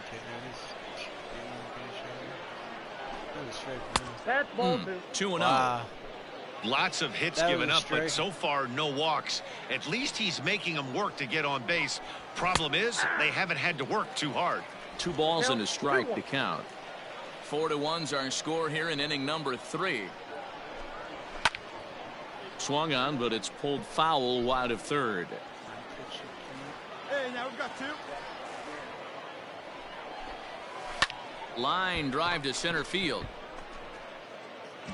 That's ball 2. 2-0. Lots of hits given up, but so far no walks. At least he's making them work to get on base. Problem is, they haven't had to work too hard. 2 balls and a strike to count. 4-1's our score here in inning number 3. Swung on, but it's pulled foul wide of third. Hey, now we've got 2. Line drive to center field.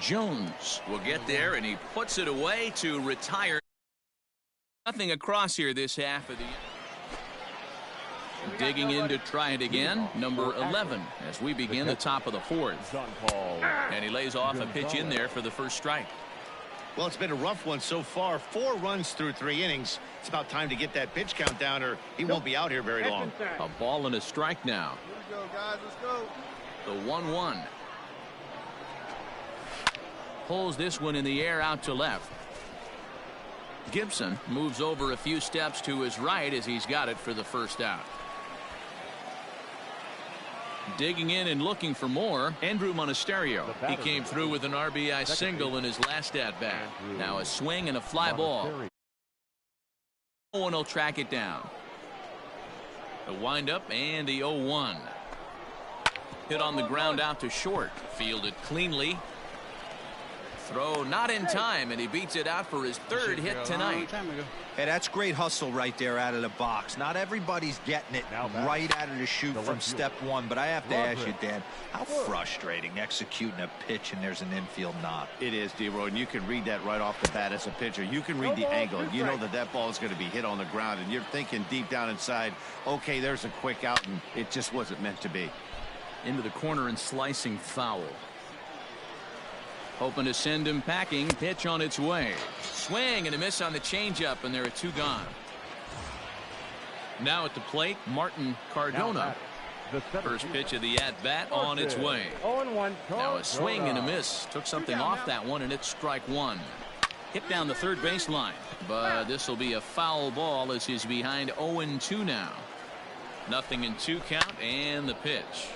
Jones will get there, and he puts it away to retire. Nothing across here this half of the inning. Digging in to try it again, number 11, as we begin the top of the 4th. And he lays off a pitch in there for the first strike. Well, it's been a rough one so far. 4 runs through 3 innings. It's about time to get that pitch count down, or he won't be out here very long. A ball and a strike now. Here we go, guys. Let's go. The 1-1. Pulls this one in the air out to left. Gibson moves over a few steps to his right as he's got it for the first out. Digging in and looking for more, Andrew Monasterio. He came through with an RBI single in his last at-bat. Now a swing and a fly ball. No one will track it down. The windup and the 0-1. Hit on the ground out to short. Fielded cleanly. Throw not in time, and he beats it out for his 3rd hit tonight. Hey, that's great hustle right there out of the box. Not everybody's getting it right out of the chute from step 1, but I have to ask you, Dan, how frustrating executing a pitch and there's an infield knock. It is, D-Roy, and you can read that right off the bat as a pitcher. You can read the angle. You know that that ball is going to be hit on the ground, and you're thinking deep down inside, okay, there's a quick out, and it just wasn't meant to be. Into the corner and slicing foul. Hoping to send him packing. Pitch on its way. Swing and a miss on the changeup, and there are 2 gone. Now at the plate, Martin Cardona. First pitch of the at-bat on its way. Now a swing and a miss. Took something off that one, and it's strike 1. Hit down the third baseline, but this will be a foul ball as he's behind 0-2 now. 0-2 count, and the pitch.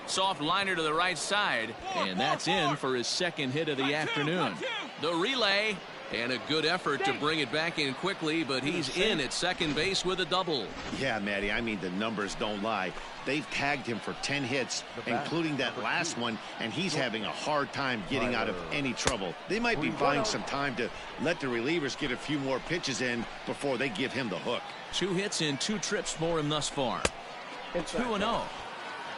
Soft liner to the right side, and that's in for his 2nd hit of the afternoon. The relay, And a good effort to bring it back in quickly, but he's in at second base with a double. Yeah, Matty, I mean, the numbers don't lie. They've tagged him for 10 hits, including that last one, and he's having a hard time getting out of any trouble. They might be buying some time to let the relievers get a few more pitches in before they give him the hook. 2 hits in 2 trips for him thus far. 2-0.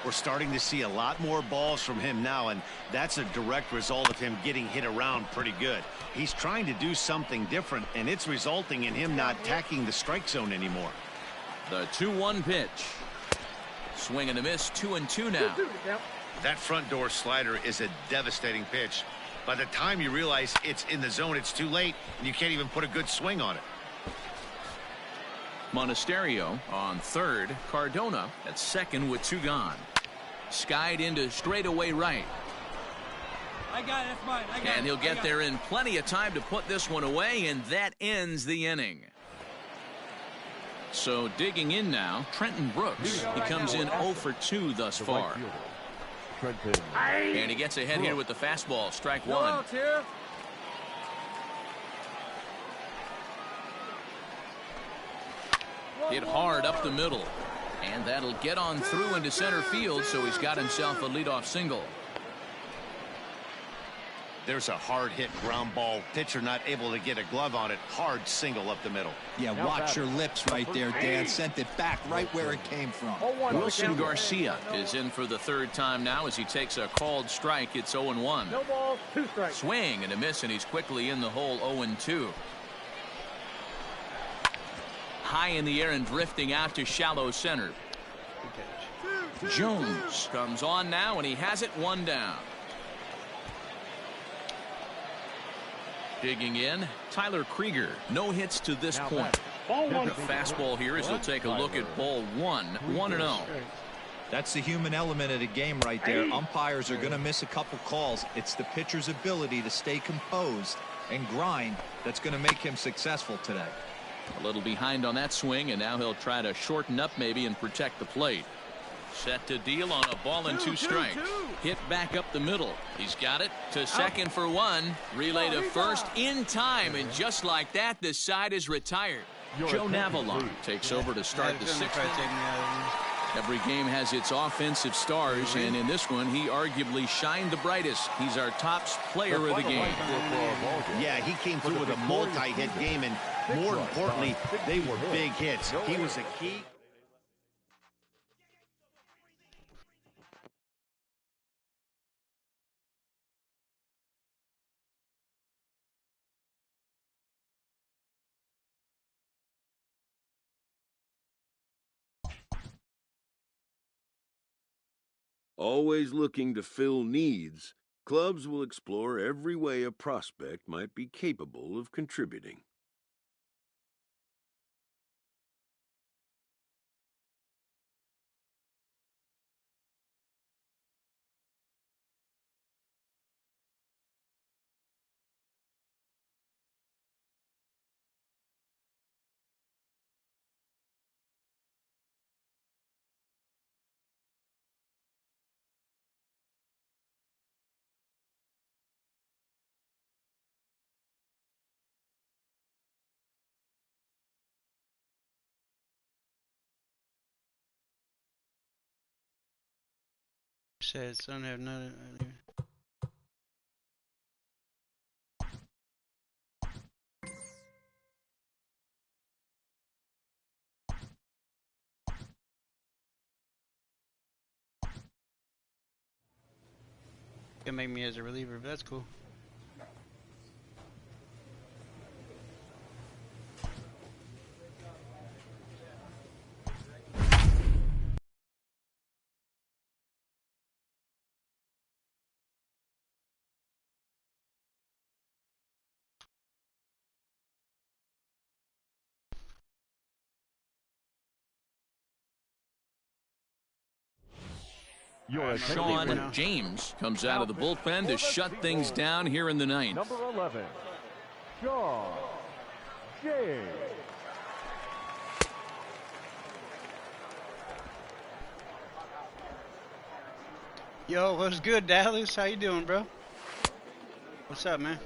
We're starting to see a lot more balls from him now, and that's a direct result of him getting hit around pretty good. He's trying to do something different, and it's resulting in him not attacking the strike zone anymore. The 2-1 pitch. Swing and a miss, 2-2 now. That front door slider is a devastating pitch. By the time you realize it's in the zone, it's too late, and you can't even put a good swing on it. Monasterio on third. Cardona at second with 2 gone. Skied into straightaway right. I got it. That's mine. I got it. And he'll get there in plenty of time to put this one away, and that ends the inning. So digging in now, Trenton Brooks. He comes in 0 for 2 thus far. And he gets ahead here with the fastball. Strike 1. Hit hard up the middle. And that'll get on through into center field, so he's got himself a leadoff single. There's a hard hit ground ball. Pitcher not able to get a glove on it. Hard single up the middle. Yeah, watch your lips right there, Dan. Sent it back right where it came from. Wilson Garcia is in for the 3rd time now as he takes a called strike. It's 0-1. No balls, 2 strikes. Swing and a miss, and he's quickly in the hole. 0-2. High in the air and drifting out to shallow center. Jones comes on now, and he has it 1 down. Digging in, Tyler Krieger. No hits to this point. The fastball here as he'll take a look at ball 1. 1-0. That's the human element of the game right there. Umpires are going to miss a couple calls. It's the pitcher's ability to stay composed and grind that's going to make him successful today. A little behind on that swing, and now he'll try to shorten up maybe and protect the plate. Set to deal on a ball and 2 strikes. Hit back up the middle. He's got it to second for 1. Relay to first in time, and just like that, the side is retired. Joe Navalon takes over to start the 6th. Every game has its offensive stars, and in this one, he arguably shined the brightest. He's our top player of the game. Yeah, he came through with a multi-hit game, and more importantly, they were big hits. He was a key. Always looking to fill needs, clubs will explore every way a prospect might be capable of contributing. Says I don't have none. Gonna make me as a reliever, but that's cool. Sean James comes out of the bullpen to shut things down here in the 9th. Number 11, Sean James. Yo, what's good, Dallas? How you doing, bro? What's up, man?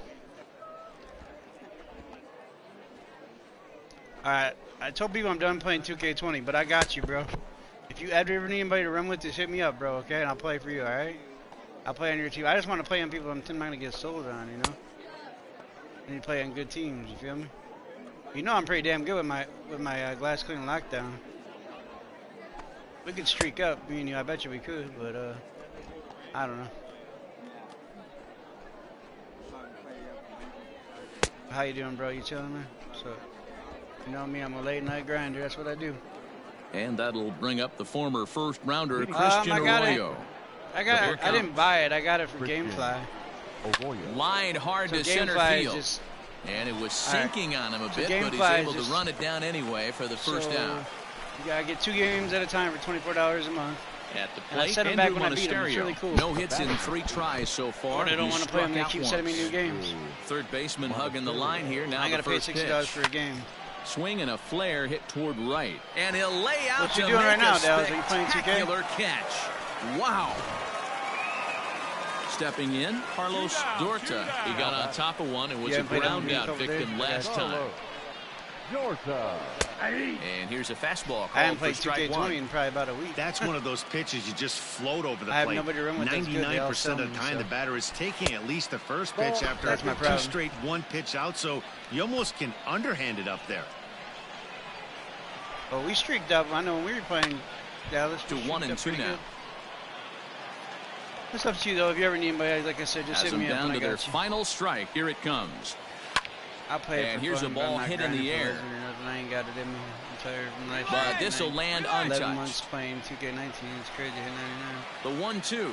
Alright, I told people I'm done playing 2K20, but I got you, bro. If you ever need anybody to run with, just hit me up, bro, okay? And I'll play for you, alright? I'll play on your team. I just want to play on people I'm not going to get sold on, you know? I need to play on good teams, you feel me? You know I'm pretty damn good with my glass clean lockdown. We could streak up, me and you. I bet you we could, but I don't know. How you doing, bro? You chilling, man? So, you know me, I'm a late night grinder. That's what I do. And that'll bring up the former first rounder Christian I Arroyo. I didn't buy it. I got it for GameFly. Lined hard to center field. And it was sinking on him a bit, but he's able to run it down anyway for the first down. You gotta get 2 games at a time for $24 a month. At the plate, Andrew back when I beat him. It's really cool. No hits in 3 tries so far. But I don't want to play him. They keep sending me new games. Third baseman hugging the line here. Now I gotta pay $60 for a game. Swing and a flare hit toward right. And he'll lay out what you doing right now, Dallas? Are you playing 2K? Spectacular catch. Wow. Stepping in, Carlos Dorta. He got on top of one and was a ground out victim last time. And here's a fastball. I haven't played 2K20 in probably about a week. That's one of those pitches you just float over the I plate. have nobody to run with. 99% of the time, the batter is taking at least the first pitch after 2 straight 1-pitch out, so you almost can underhand it up there. Well, we streaked up. I know when we were playing Dallas. To 1-2 now. It's up to you, though. If you ever need anybody, like I said, just hit me up. Down to their final strike. Here it comes. I'll play it for here's fun, a ball hit in the air. I ain't got it in me. I'm tired from life. But this will land untouched. 11 months playing 2K19. It's crazy. Hit 99. The 1-2.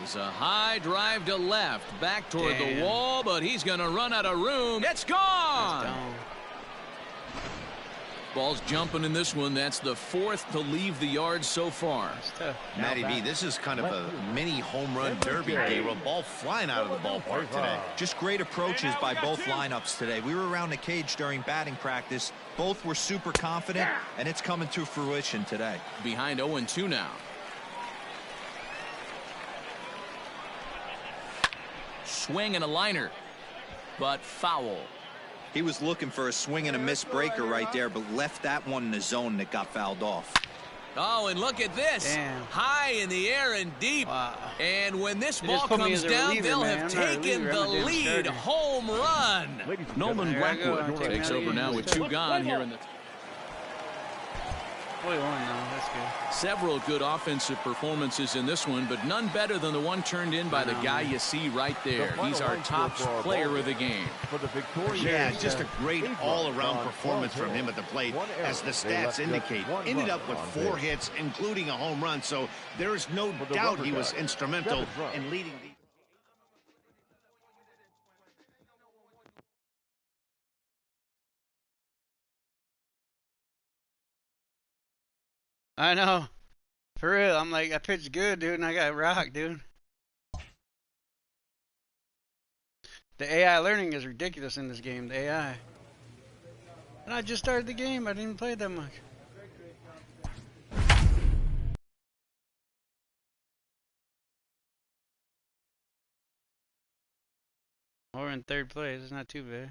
It's a high drive to left. Back toward the wall, but he's going to run out of room. It's gone. Ball's jumping in this one. That's the 4th to leave the yard so far. Matty B, this is kind of a mini home run derby game. A ball flying out of the ballpark today. Just great approaches by both lineups today. We were around the cage during batting practice. Both were super confident, and it's coming to fruition today. Behind 0-2 now. Swing and a liner, but foul. He was looking for a swing and a miss breaker right there, but left that one in the zone that got fouled off. Oh, and look at this. High in the air and deep. Wow. And when this ball comes down, they'll have taken the lead. Home run. Nolan Blackwood takes over now with 2 gone here in the... That's good. Several good offensive performances in this one, but none better than the one turned in by the guy you see right there. He's our top player of the game. Yeah, just a great all-around performance from him at the plate, as the stats indicate. Ended up with 4 hits, including a home run, so there is no doubt he was instrumental in leading the... I know. For real. I'm like, I pitched good, dude, and I got rocked, dude. The AI learning is ridiculous in this game, the AI. And I just started the game. I didn't even play that much. We're in 3rd place. It's not too bad.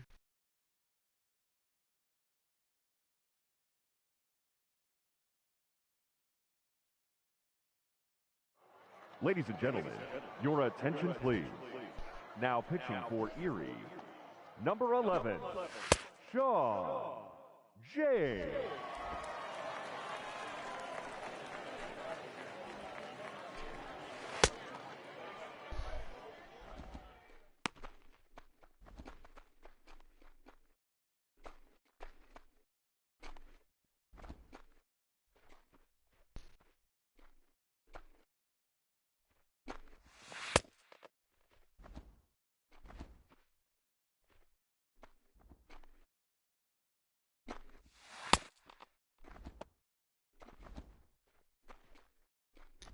Ladies and gentlemen, your attention please. Now pitching for Erie, number 11, Shaw J.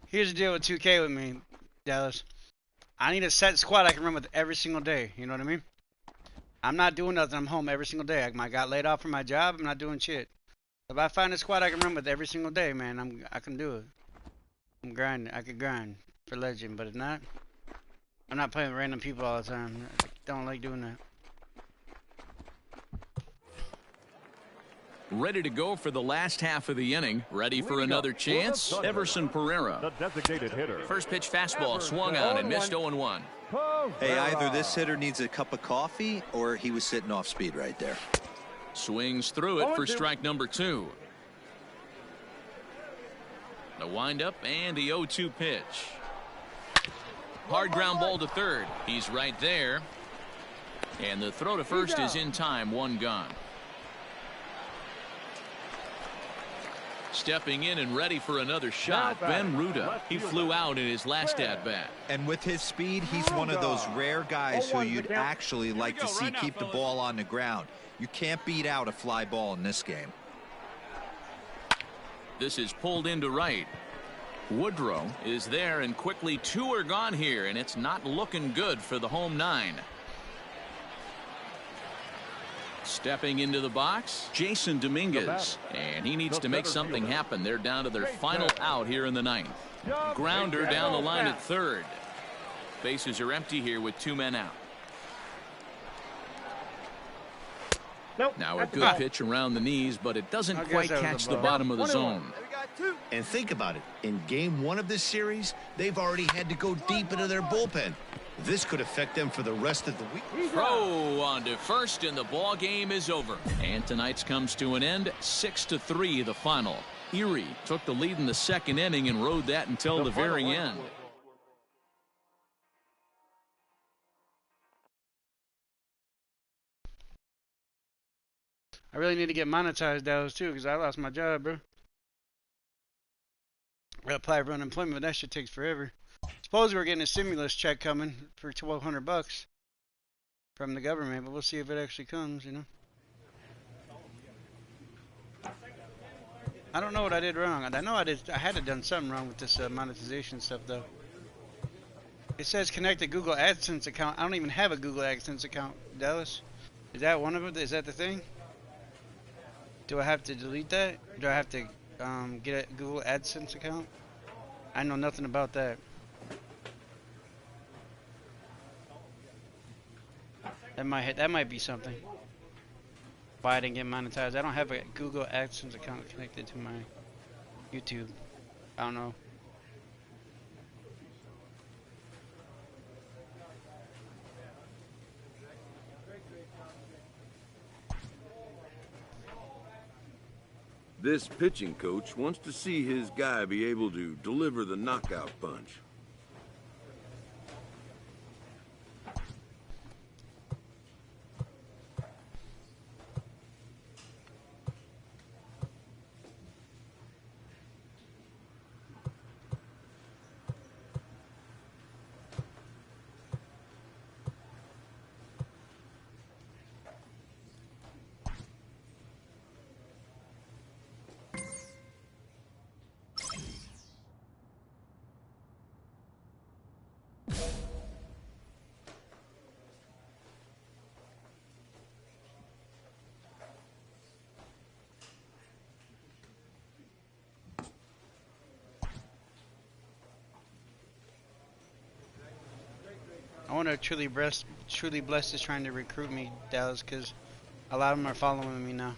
Here's the deal with 2K with me, Dallas. I need a set squad I can run with every single day. You know what I mean? I'm not doing nothing. I'm home every single day. I got laid off from my job. I'm not doing shit. If I find a squad I can run with every single day, man, I can do it. I'm grinding. I can grind for legend, but if not, I'm not playing with random people all the time. I don't like doing that. Ready to go for the last half of the inning. Ready for another chance. Everson Pereira. The designated hitter. First pitch fastball swung on and missed 0-1. Hey, either this hitter needs a cup of coffee or he was sitting off speed right there. Swings through it for strike number 2. The windup and the 0-2 pitch. Hard ground ball to third. He's right there. And the throw to first is in time. 1 gone. Stepping in and ready for another shot, Ben Ruda. He flew out in his last at-bat. And with his speed, he's one of those rare guys who you'd actually like to see keep the ball on the ground. You can't beat out a fly ball in this game. This is pulled into right. Woodrow is there, and quickly 2 are gone here, and it's not looking good for the home 9. Stepping into the box, Jason Dominguez, and he needs to make something happen. They're down to their final out here in the 9th. Grounder down the line at third. Bases are empty here with 2 men out. Now a good pitch around the knees, but it doesn't quite catch the bottom of the zone. And think about it. In game 1 of this series, they've already had to go deep into their bullpen. This could affect them for the rest of the week. Throw on to first, and the ball game is over. And tonight's comes to an end. 6-3 the final. Erie took the lead in the 2nd inning and rode that until the very end. I really need to get monetized, Dallas, too, because I lost my job, bro. I apply for unemployment, but that shit takes forever. Suppose we're getting a stimulus check coming for $1,200 from the government, but we'll see if it actually comes, you know. I don't know what I did wrong. I know I had to done something wrong with this monetization stuff, though. It says connect a Google AdSense account. I don't even have a Google AdSense account, Dallas. Is that one of them? Is that the thing? Do I have to delete that? Do I have to get a Google AdSense account? I know nothing about that. That might be something. Why I didn't get monetized. I don't have a Google AdSense account connected to my YouTube. I don't know. This pitching coach wants to see his guy be able to deliver the knockout punch. I wonder if Truly Blessed is trying to recruit me, Dallas, because a lot of them are following me now.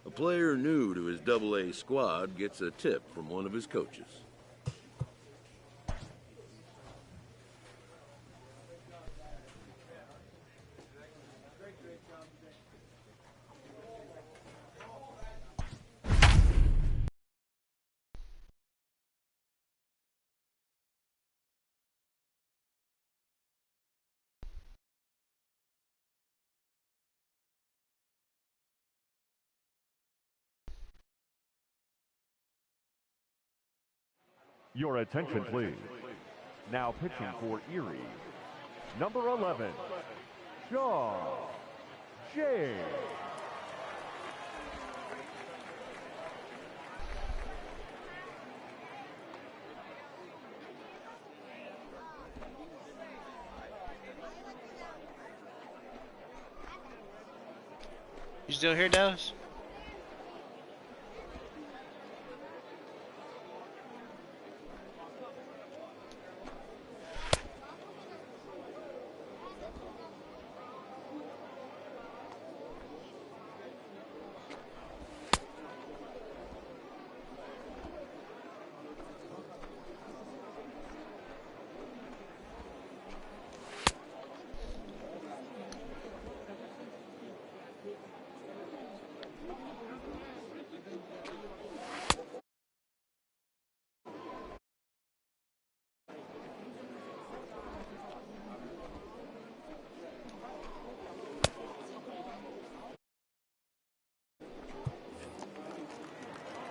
A player new to his Double-A squad gets a tip from one of his coaches. Your attention, please. Now pitching for Erie, number 11, Shaw J. You still here, Dallas?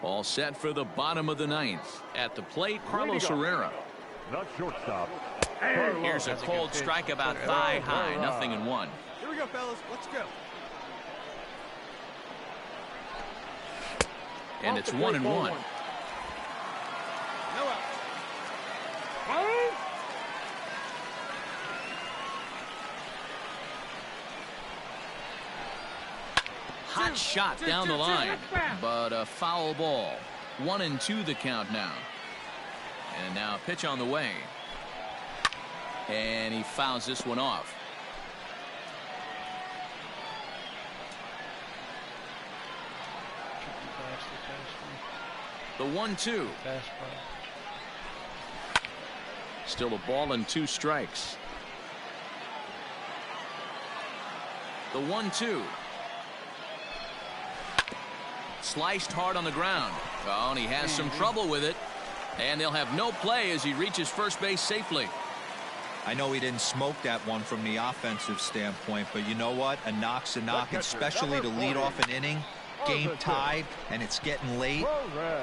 All set for the bottom of the ninth. At the plate, Carlos Herrera. The shortstop. Here's a cold strike about thigh high. 0-1. Here we go, fellas. Let's go. And it's 1-1. No out. Hot shot down the line, but a foul ball. 1-2 the count now. And now pitch on the way. And he fouls this one off. The 1-2. Still a ball and 2 strikes. The 1-2. Sliced hard on the ground. Oh, and he has some trouble with it. And they'll have no play as he reaches first base safely. I know he didn't smoke that one from the offensive standpoint, but you know what? A knock's a knock, especially to lead off an inning. Game tied, and it's getting late.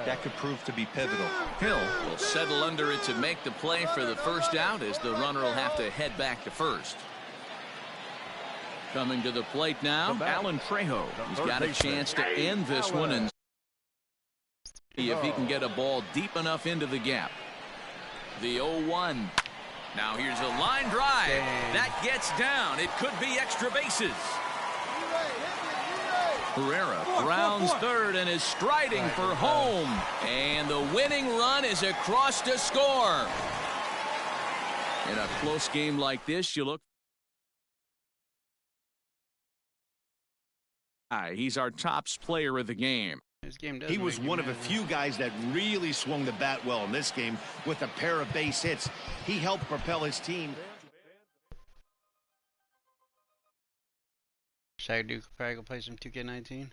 That could prove to be pivotal. Hill will settle under it to make the play for the first out as the runner will have to head back to first. Coming to the plate now, Alan Trejo. He's got a chance to end this one and see if he can get a ball deep enough into the gap. The 0-1. Now here's a line drive. That gets down. It could be extra bases. Herrera rounds third and is striding for home. And the winning run is across to score. In a close game like this, you look. He's our tops player of the game. He was one of a few guys that really swung the bat well in this game with a pair of base hits. He helped propel his team. Should I probably go play some 2K19?